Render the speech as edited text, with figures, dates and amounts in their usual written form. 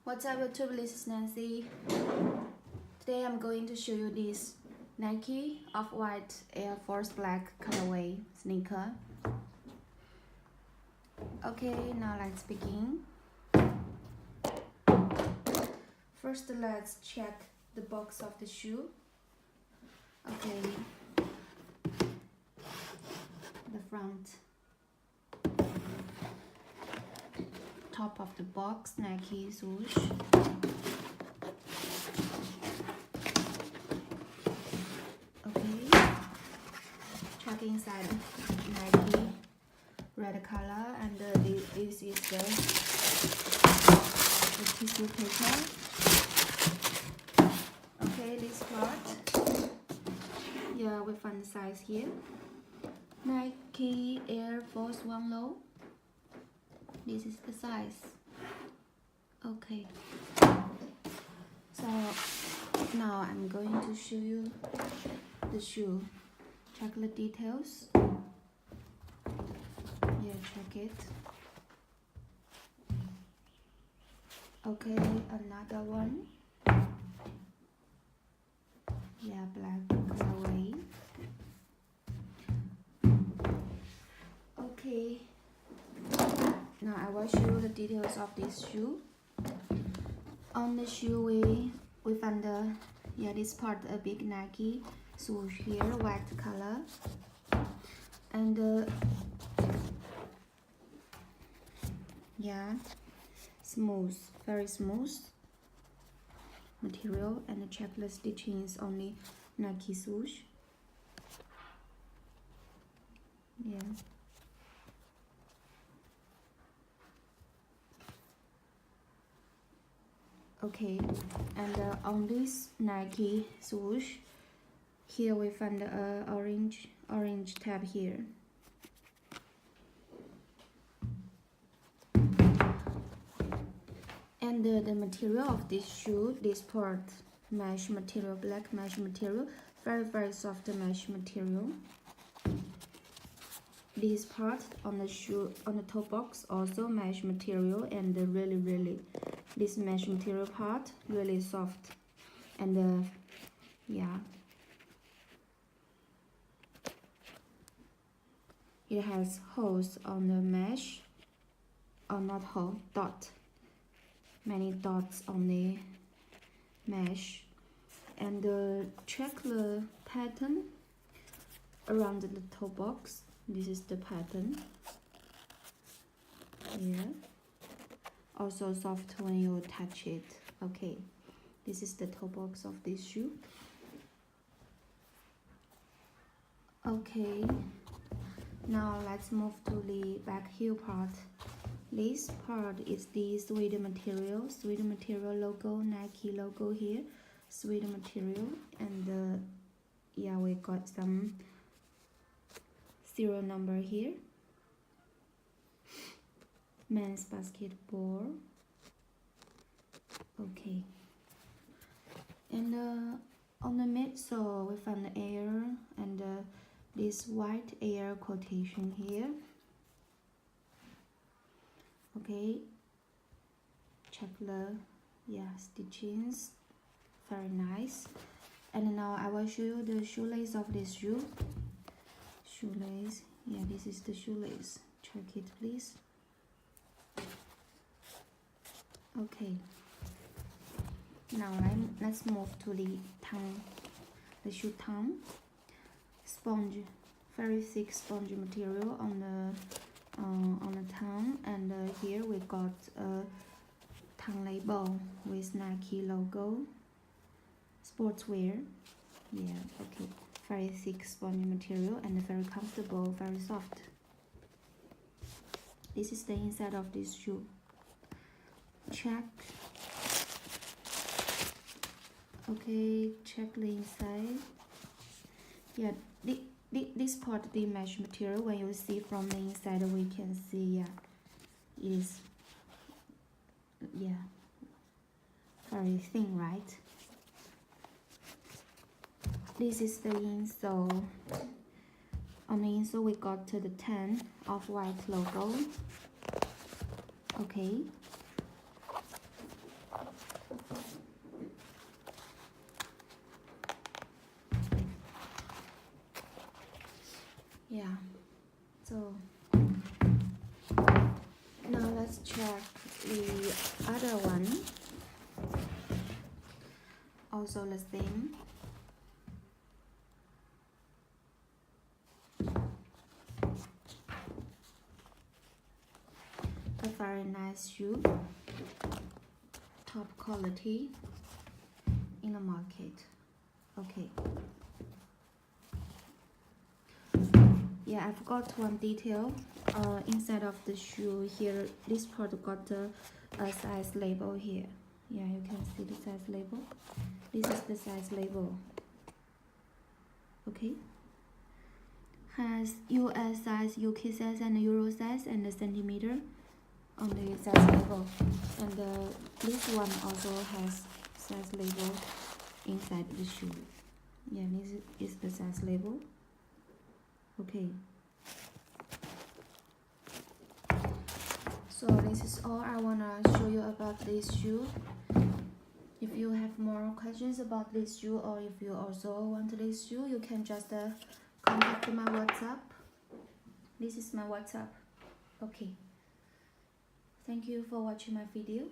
What's up YouTube, this is Nancy. Today I'm going to show you this Nike Off-White Air Force Black colorway sneaker. Okay, now let's begin. First, let's check the box of the shoe. Okay, the front. Top of the box, Nike swoosh. Okay, check inside Nike red color, and this is the tissue paper. Okay, this part, yeah, we find the size here. Nike Air Force 1 Low. This is the size. Okay, so now I'm going to show you the shoe. Check the details. Yeah, check it. Okay, another one. Yeah, black colorway. Okay, now I will show you the details of this shoe. On the shoe we find this part, a big Nike swoosh here, white color, and yeah, smooth, very smooth material, and the checklist stitching is only Nike swoosh. Yeah. Okay, and on this Nike swoosh, here we find a orange tab here. And the material of this shoe, this part, mesh material, black mesh material, very soft mesh material. This part on the shoe, on the toe box, also mesh material, and really this mesh material part really soft, and yeah, it has holes on the mesh, or not hole, dot, many dots on the mesh, and check the pattern around the toe box. This is the pattern. Yeah, also soft when you touch it. Okay, this is the toe box of this shoe. Okay, now let's move to the back heel part. This part is the suede material logo, Nike logo here, suede material, and yeah, we got some serial number here. Men's basketball. Okay, and on the midsole we found the air, and this white air quotation here. Okay, check the stitchings, very nice. And now I will show you the shoelace of this shoe. Shoelace, yeah, this is the shoelace. Check it, please. Okay, now let's move to the tongue, the shoe tongue. Sponge, very thick sponge material on the tongue, and here we got a tongue label with Nike logo, sportswear. Yeah, okay, very thick sponge material and very comfortable, very soft. This is the inside of this shoe. Check. Okay, check the inside. Yeah, this part, the mesh material, when you see from the inside, we can see, yeah, it is, yeah, very thin, right? This is the insole. On the insole we got the 10 Off-White logo. Okay, Yeah, so now let's check the other one, also the same. A very nice shoe, top quality in the market. Okay. Yeah, I forgot one detail. Inside of the shoe here, this part got a size label here. Yeah, you can see the size label. This is the size label. Okay. Has US size, UK size, and Euro size, and the centimeter on the size label. And this one also has size label inside the shoe. Yeah, this is the size label. Okay. So this is all I wanna show you about this shoe. If you have more questions about this shoe, or if you also want this shoe, you can just contact my WhatsApp. This is my WhatsApp. Okay. Thank you for watching my video.